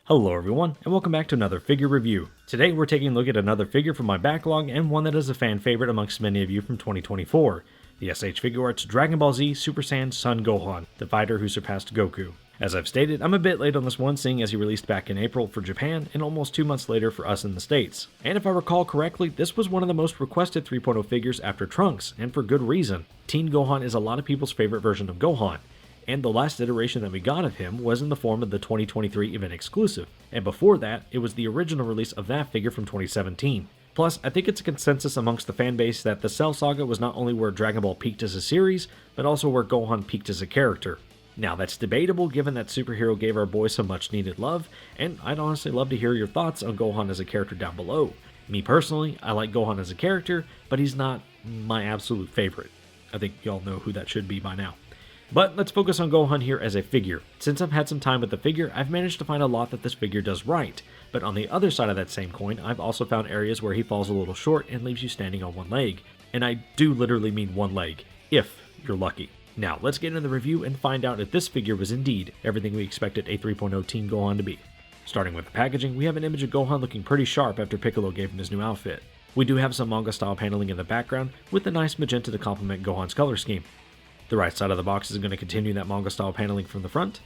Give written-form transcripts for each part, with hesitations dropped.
Hello everyone, and welcome back to another figure review. Today we're taking a look at another figure from my backlog and one that is a fan favorite amongst many of you from 2024. The S.H.Figuarts Dragon Ball Z Super Saiyan Son Gohan, the fighter who surpassed Goku. As I've stated, I'm a bit late on this one, seeing as he released back in April for Japan and almost 2 months later for us in the States. And if I recall correctly, this was one of the most requested 3.0 figures after Trunks, and for good reason. Teen Gohan is a lot of people's favorite version of Gohan. And the last iteration that we got of him was in the form of the 2023 event exclusive, and before that, it was the original release of that figure from 2017. Plus, I think it's a consensus amongst the fanbase that the Cell Saga was not only where Dragon Ball peaked as a series, but also where Gohan peaked as a character. Now that's debatable given that superhero gave our boy some much needed love, and I'd honestly love to hear your thoughts on Gohan as a character down below. Me personally, I like Gohan as a character, but he's not my absolute favorite. I think y'all know who that should be by now. But let's focus on Gohan here as a figure. Since I've had some time with the figure, I've managed to find a lot that this figure does right. But on the other side of that same coin, I've also found areas where he falls a little short and leaves you standing on one leg. And I do literally mean one leg, if you're lucky. Now, let's get into the review and find out if this figure was indeed everything we expected a 3.0 Teen Gohan to be. Starting with the packaging, we have an image of Gohan looking pretty sharp after Piccolo gave him his new outfit. We do have some manga-style paneling in the background, with a nice magenta to complement Gohan's color scheme. The right side of the box is going to continue that manga-style paneling from the front.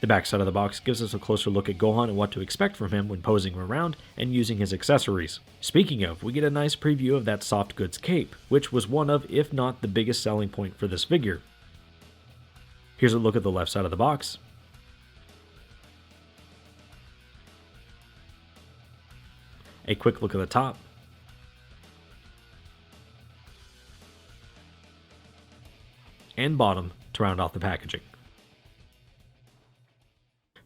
The back side of the box gives us a closer look at Gohan and what to expect from him when posing around and using his accessories. Speaking of, we get a nice preview of that soft goods cape, which was one of, if not the biggest selling point for this figure. Here's a look at the left side of the box. A quick look at the top. And bottom to round off the packaging.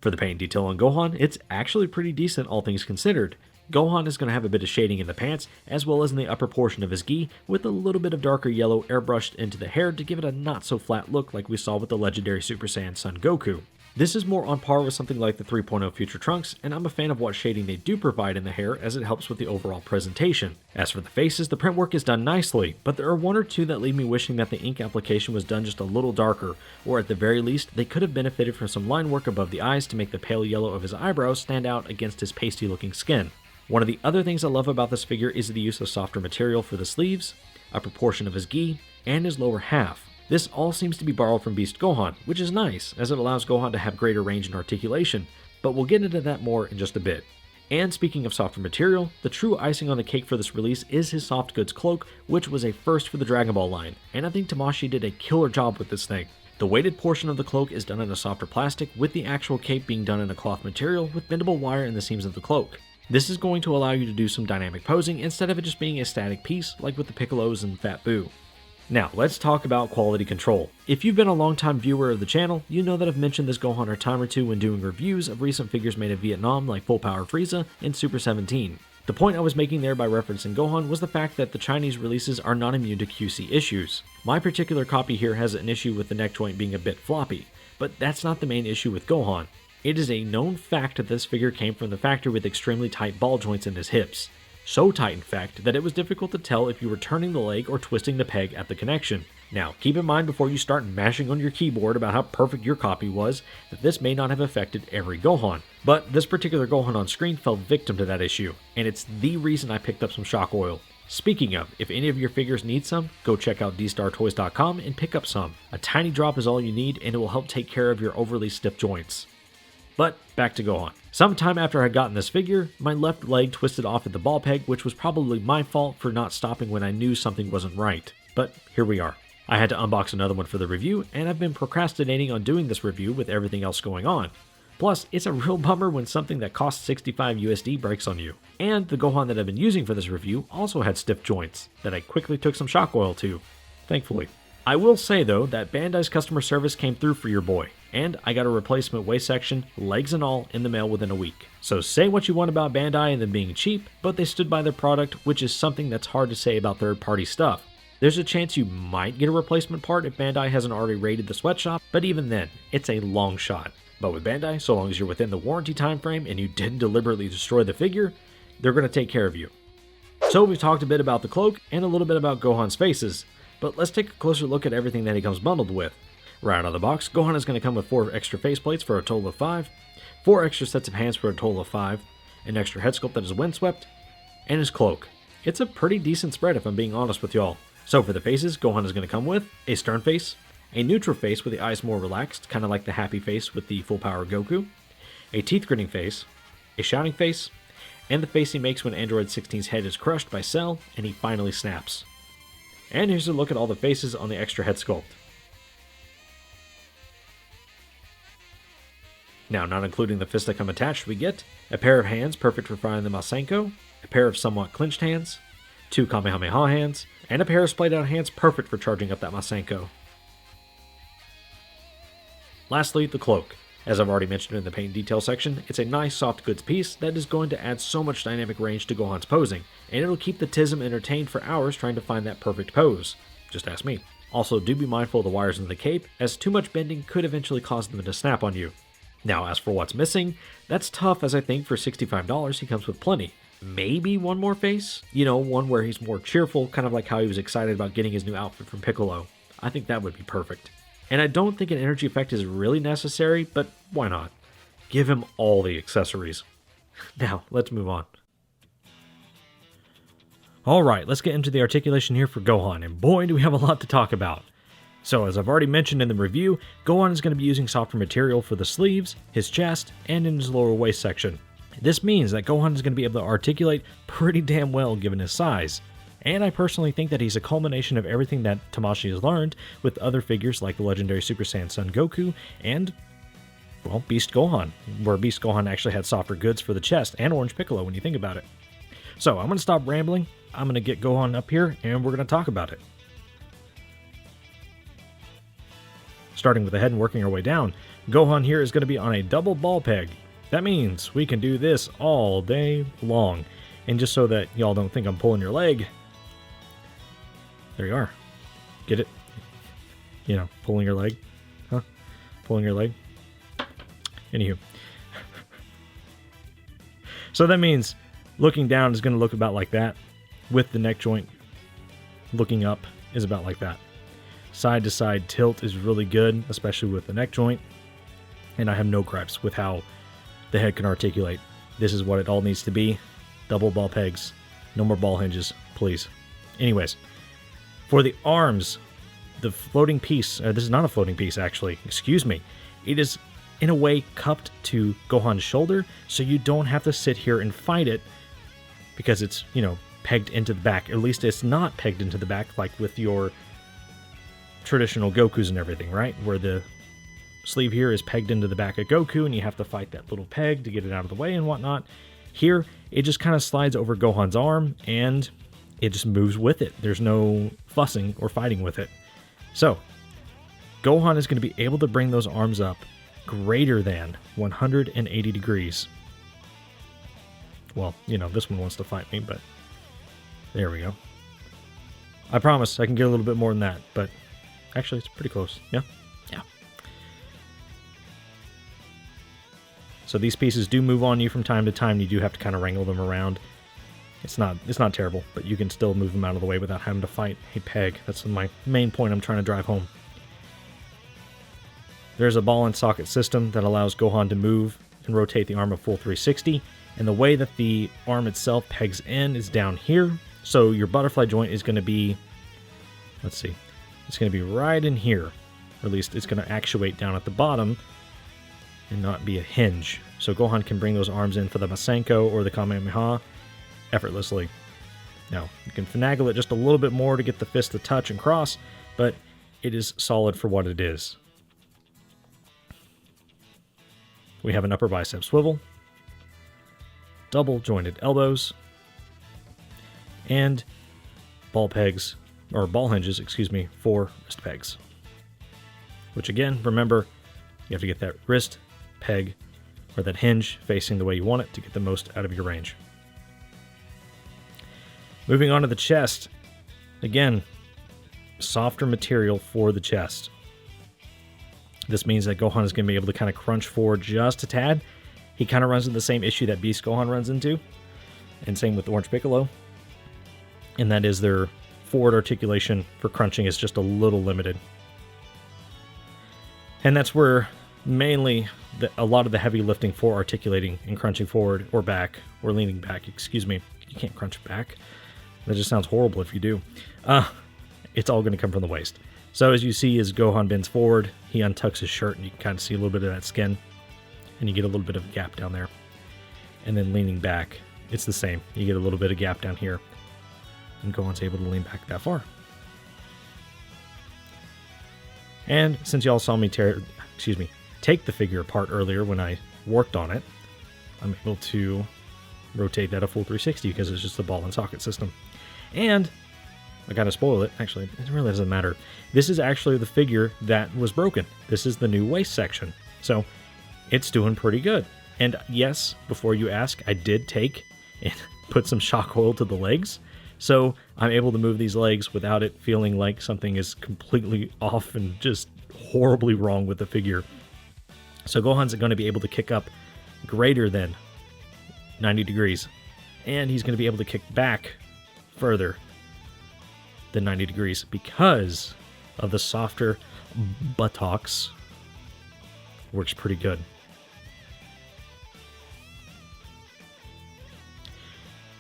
For the paint detail on Gohan, it's actually pretty decent all things considered. Gohan is going to have a bit of shading in the pants, as well as in the upper portion of his gi, with a little bit of darker yellow airbrushed into the hair to give it a not so flat look like we saw with the legendary Super Saiyan Son Goku. This is more on par with something like the 3.0 Future Trunks, and I'm a fan of what shading they do provide in the hair as it helps with the overall presentation. As for the faces, the print work is done nicely, but there are one or two that leave me wishing that the ink application was done just a little darker, or at the very least, they could have benefited from some line work above the eyes to make the pale yellow of his eyebrows stand out against his pasty looking skin. One of the other things I love about this figure is the use of softer material for the sleeves, upper portion of his gi, and his lower half. This all seems to be borrowed from Beast Gohan, which is nice, as it allows Gohan to have greater range and articulation, but we'll get into that more in just a bit. And speaking of softer material, the true icing on the cake for this release is his soft goods cloak, which was a first for the Dragon Ball line, and I think Tamashii did a killer job with this thing. The weighted portion of the cloak is done in a softer plastic, with the actual cape being done in a cloth material with bendable wire in the seams of the cloak. This is going to allow you to do some dynamic posing instead of it just being a static piece like with the Piccolos and Fat Buu. Now, let's talk about quality control. If you've been a long-time viewer of the channel, you know that I've mentioned this Gohan a time or two when doing reviews of recent figures made in Vietnam like Full Power Frieza and Super 17. The point I was making there by referencing Gohan was the fact that the Chinese releases are not immune to QC issues. My particular copy here has an issue with the neck joint being a bit floppy, but that's not the main issue with Gohan. It is a known fact that this figure came from the factory with extremely tight ball joints in his hips. So tight in fact that it was difficult to tell if you were turning the leg or twisting the peg at the connection. Now, keep in mind before you start mashing on your keyboard about how perfect your copy was, that this may not have affected every Gohan. But this particular Gohan on screen fell victim to that issue, and it's the reason I picked up some shock oil. Speaking of, if any of your figures need some, go check out DStarToys.com and pick up some. A tiny drop is all you need, and it will help take care of your overly stiff joints. But back to Gohan. Sometime after I'd gotten this figure, my left leg twisted off at the ball peg, which was probably my fault for not stopping when I knew something wasn't right. But here we are. I had to unbox another one for the review, and I've been procrastinating on doing this review with everything else going on. Plus, it's a real bummer when something that costs 65 USD breaks on you. And the Gohan that I've been using for this review also had stiff joints, that I quickly took some shock oil to, thankfully. I will say though that Bandai's customer service came through for your boy, and I got a replacement waist section, legs and all, in the mail within a week. So say what you want about Bandai and them being cheap, but they stood by their product, which is something that's hard to say about third-party stuff. There's a chance you might get a replacement part if Bandai hasn't already raided the sweatshop, but even then, it's a long shot. But with Bandai, so long as you're within the warranty time frame and you didn't deliberately destroy the figure, they're going to take care of you. So we've talked a bit about the cloak and a little bit about Gohan's faces, but let's take a closer look at everything that he comes bundled with. Right out of the box, Gohan is going to come with 4 extra faceplates for a total of 5, 4 extra sets of hands for a total of 5, an extra head sculpt that is windswept, and his cloak. It's a pretty decent spread if I'm being honest with y'all. So for the faces, Gohan is going to come with a stern face, a neutral face with the eyes more relaxed, kind of like the happy face with the full power Goku, a teeth gritting face, a shouting face, and the face he makes when Android 16's head is crushed by Cell and he finally snaps. And here's a look at all the faces on the extra head sculpt. Now, not including the fists that come attached, we get a pair of hands perfect for firing the Masenko, a pair of somewhat clinched hands, 2 Kamehameha hands, and a pair of splayed out hands perfect for charging up that Masenko. Lastly, the cloak. As I've already mentioned in the paint detail section, it's a nice soft goods piece that is going to add so much dynamic range to Gohan's posing, and it'll keep the Tism entertained for hours trying to find that perfect pose. Just ask me. Also, do be mindful of the wires in the cape, as too much bending could eventually cause them to snap on you. Now, as for what's missing, that's tough, as I think for $65 he comes with plenty. Maybe one more face? You know, one where he's more cheerful, kind of like how he was excited about getting his new outfit from Piccolo. I think that would be perfect. And I don't think an energy effect is really necessary, but why not? Give him all the accessories. Now, let's move on. Alright, let's get into the articulation here for Gohan, and boy do we have a lot to talk about. So, as I've already mentioned in the review, Gohan is going to be using softer material for the sleeves, his chest, and in his lower waist section. This means that Gohan is going to be able to articulate pretty damn well given his size. And I personally think that he's a culmination of everything that Tamashii has learned with other figures like the legendary Super Saiyan Son Goku and, well, Beast Gohan, where Beast Gohan actually had softer goods for the chest, and Orange Piccolo when you think about it. So, I'm going to stop rambling, I'm going to get Gohan up here, and we're going to talk about it. Starting with the head and working our way down, Gohan here is going to be on a double ball peg. That means we can do this all day long. And just so that y'all don't think I'm pulling your leg, there you are. Get it? You know, pulling your leg. Huh? Pulling your leg. Anywho. So that means looking down is going to look about like that. With the neck joint looking up is about like that. Side to side tilt is really good, especially with the neck joint. And I have no gripes with how the head can articulate. This is what it all needs to be. Double ball pegs. No more ball hinges, please. Anyways, for the arms, the floating piece, this is not a floating piece actually, excuse me. It is in a way cupped to Gohan's shoulder, so you don't have to sit here and fight it because it's, you know, pegged into the back. At least it's not pegged into the back like with your traditional Gokus and everything, right? Where the sleeve here is pegged into the back of Goku and you have to fight that little peg to get it out of the way and whatnot. Here, it just kind of slides over Gohan's arm and it just moves with it. There's no fussing or fighting with it. So, Gohan is going to be able to bring those arms up greater than 180 degrees. Well, you know, this one wants to fight me, but there we go. I promise I can get a little bit more than that, but actually it's pretty close. Yeah? Yeah. So these pieces do move on you from time to time. You do have to kind of wrangle them around. It's not terrible, but you can still move them out of the way without having to fight a peg. That's my main point I'm trying to drive home. There's a ball and socket system that allows Gohan to move and rotate the arm a full 360, and the way that the arm itself pegs in is down here. So your butterfly joint is going to be, let's see, it's going to be right in here, or at least it's going to actuate down at the bottom and not be a hinge. So Gohan can bring those arms in for the Masenko or the Kamehameha effortlessly. Now, you can finagle it just a little bit more to get the fist to touch and cross, but it is solid for what it is. We have an upper bicep swivel, double jointed elbows, and ball pegs, or ball hinges, excuse me, for wrist pegs. Which again, remember, you have to get that wrist peg or that hinge facing the way you want it to get the most out of your range. Moving on to the chest. Again, softer material for the chest. This means that Gohan is going to be able to kind of crunch forward just a tad. He kind of runs into the same issue that Beast Gohan runs into, and same with Orange Piccolo. And that is their forward articulation for crunching is just a little limited. And that's where mainly a lot of the heavy lifting for articulating and crunching forward or back or leaning back. Excuse me. You can't crunch back. That just sounds horrible if you do. It's all going to come from the waist. So as you see, as Gohan bends forward, he untucks his shirt, and you can kind of see a little bit of that skin, and you get a little bit of a gap down there. And then leaning back, it's the same. You get a little bit of gap down here, and Gohan's able to lean back that far. And since y'all saw me take the figure apart earlier when I worked on it, I'm able to rotate that a full 360 because it's just a ball and socket system. And I gotta spoil it. Actually, it really doesn't matter. This is actually the figure that was broken. This is the new waist section. So it's doing pretty good. And yes, before you ask, I did take and put some shock oil to the legs. So I'm able to move these legs without it feeling like something is completely off and just horribly wrong with the figure. So Gohan's going to be able to kick up greater than 90 degrees. And he's going to be able to kick back further than 90 degrees because of the softer buttocks. Works pretty good.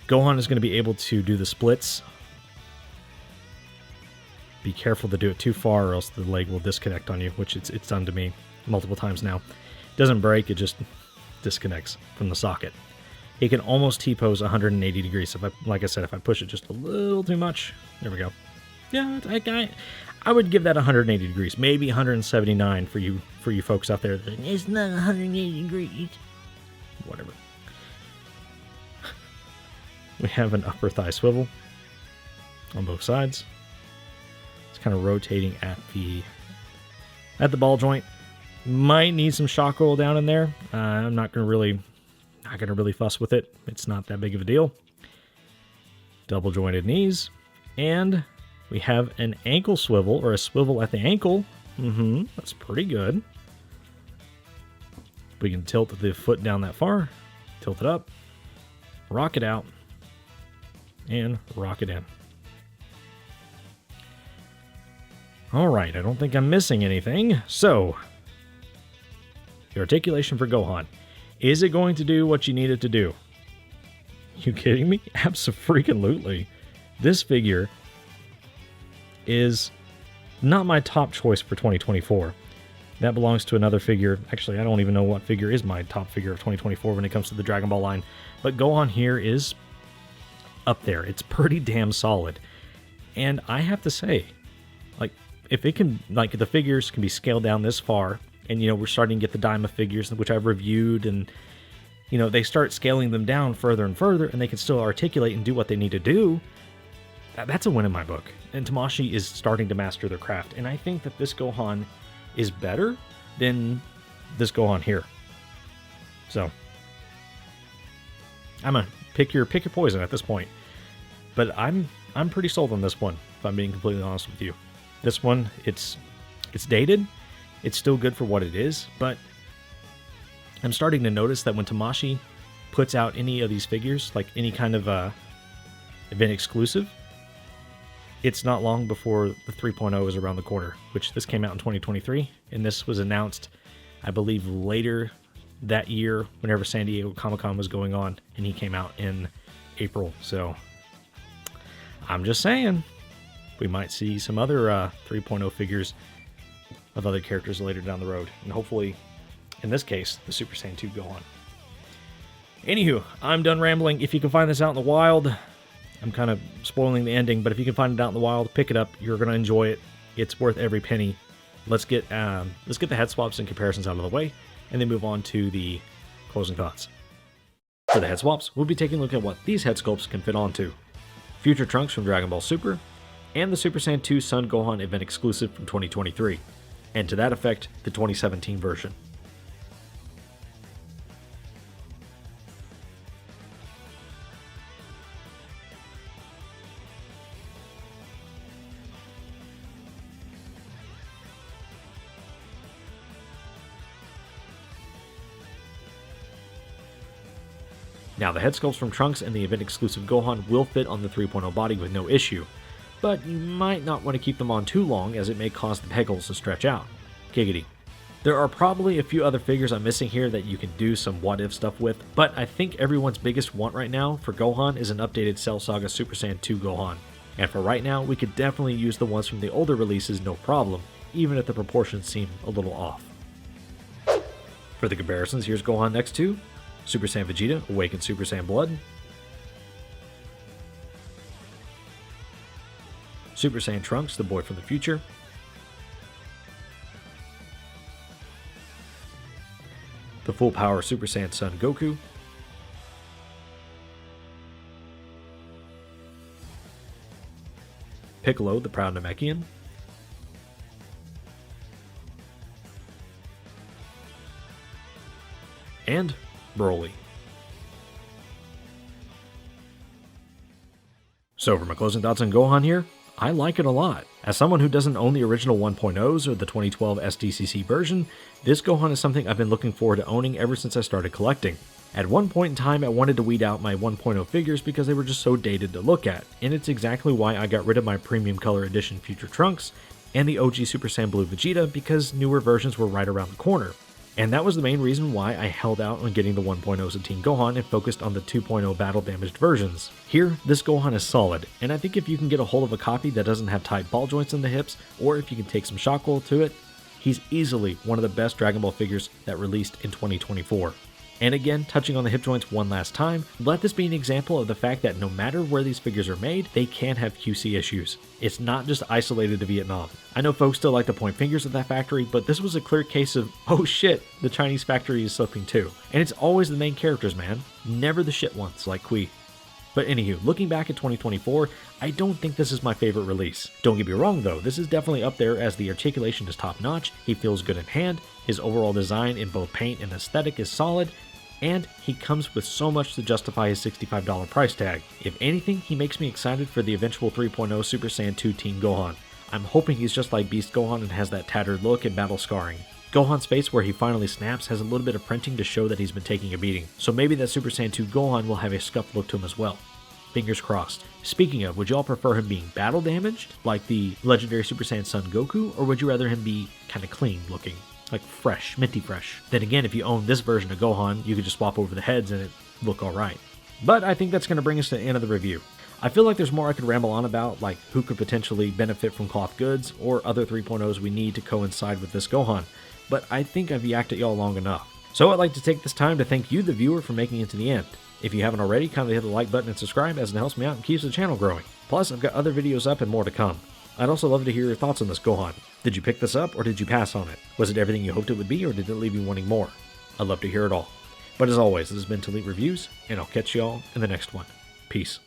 Gohan is going to be able to do the splits. Be careful to do it too far or else the leg will disconnect on you, which it's done to me multiple times now. It doesn't break, it just disconnects from the socket. He can almost T-pose 180 degrees. If like I said, if I push it just a little too much, there we go. Yeah, I would give that 180 degrees, maybe 179 for you folks out there. It's not 180 degrees. Whatever. We have an upper thigh swivel on both sides. It's kind of rotating at the ball joint. Might need some shock oil down in there. I'm not gonna really fuss with it. It's not that big of a deal. Double jointed knees, and we have an ankle swivel or a swivel at the ankle. That's pretty good. We can tilt the foot down that far, tilt it up, rock it out, and rock it in. All right, I don't think I'm missing anything. So, the articulation for Gohan. Is it going to do what you need it to do? You kidding me? Abso-freaking-lutely. This figure is not my top choice for 2024. That belongs to another figure. Actually, I don't even know what figure is my top figure of 2024 when it comes to the Dragon Ball line. But Gohan here is up there. It's pretty damn solid. And I have to say, like, if it can, like, the figures can be scaled down this far, and, you know, we're starting to get the Daima figures, which I've reviewed, and, you know, they start scaling them down further and further, and they can still articulate and do what they need to do. That's a win in my book. And Tamashii is starting to master their craft. And I think that this Gohan is better than this Gohan here. So, I'm a pick your poison at this point. But I'm pretty sold on this one, if I'm being completely honest with you. This one, it's dated. It's still good for what it is, but I'm starting to notice that when Tamashii puts out any of these figures, like any kind of event exclusive, it's not long before the 3.0 is around the corner, which this came out in 2023, and this was announced, I believe, later that year, whenever San Diego Comic-Con was going on, and he came out in April. So I'm just saying, we might see some other 3.0 figures of other characters later down the road, and hopefully, in this case, the Super Saiyan 2 Gohan. Anywho, I'm done rambling. If you can find this out in the wild, I'm kind of spoiling the ending, but if you can find it out in the wild, pick it up. You're going to enjoy it. It's worth every penny. Let's get the head swaps and comparisons out of the way, and then move on to the closing thoughts. For the head swaps, we'll be taking a look at what these head sculpts can fit onto. Future Trunks from Dragon Ball Super, and the Super Saiyan 2 Sun Gohan event exclusive from 2023. And to that effect, the 2017 version. Now, the head sculpts from Trunks and the event exclusive Gohan will fit on the 3.0 body with no issue, but you might not want to keep them on too long as it may cause the peg holes to stretch out. Giggity. There are probably a few other figures I'm missing here that you can do some what if stuff with, but I think everyone's biggest want right now for Gohan is an updated Cell Saga Super Saiyan 2 Gohan. And for right now, we could definitely use the ones from the older releases no problem, even if the proportions seem a little off. For the comparisons, here's Gohan next to Super Saiyan Vegeta, Awakened Super Saiyan Blood, Super Saiyan Trunks, the boy from the future, the full power Super Saiyan Son Goku, Piccolo, the proud Namekian, and Broly. So for my closing thoughts on Gohan here, I like it a lot. As someone who doesn't own the original 1.0s or the 2012 SDCC version, this Gohan is something I've been looking forward to owning ever since I started collecting. At one point in time, I wanted to weed out my 1.0 figures because they were just so dated to look at, and it's exactly why I got rid of my Premium Color Edition Future Trunks and the OG Super Saiyan Blue Vegeta because newer versions were right around the corner. And that was the main reason why I held out on getting the 1.0s of Teen Gohan and focused on the 2.0 battle damaged versions. Here, this Gohan is solid, and I think if you can get a hold of a copy that doesn't have tight ball joints in the hips, or if you can take some shock wool to it, he's easily one of the best Dragon Ball figures that released in 2024. And again, touching on the hip joints one last time, let this be an example of the fact that no matter where these figures are made, they can have QC issues. It's not just isolated to Vietnam. I know folks still like to point fingers at that factory, but this was a clear case of, oh shit, the Chinese factory is slipping too. And it's always the main characters, man. Never the shit ones like Kui. But anywho, looking back at 2024, I don't think this is my favorite release. Don't get me wrong though, this is definitely up there as the articulation is top notch, he feels good in hand, his overall design in both paint and aesthetic is solid, and he comes with so much to justify his $65 price tag. If anything, he makes me excited for the eventual 3.0 Super Saiyan 2 Teen Gohan. I'm hoping he's just like Beast Gohan and has that tattered look and battle scarring. Gohan's face where he finally snaps has a little bit of printing to show that he's been taking a beating, so maybe that Super Saiyan 2 Gohan will have a scuffed look to him as well. Fingers crossed. Speaking of, would y'all prefer him being battle damaged, like the legendary Super Saiyan Son Goku, or would you rather him be kinda clean looking? Like fresh, minty fresh. Then again, if you own this version of Gohan, you could just swap over the heads and it look alright. But I think that's going to bring us to the end of the review. I feel like there's more I could ramble on about, like who could potentially benefit from cloth goods, or other 3.0s we need to coincide with this Gohan, but I think I've yacked at y'all long enough. So I'd like to take this time to thank you, the viewer, for making it to the end. If you haven't already, kindly hit the like button and subscribe as it helps me out and keeps the channel growing. Plus, I've got other videos up and more to come. I'd also love to hear your thoughts on this Gohan. Did you pick this up or did you pass on it? Was it everything you hoped it would be or did it leave you wanting more? I'd love to hear it all. But as always, this has been Elite Reviews, and I'll catch y'all in the next one. Peace.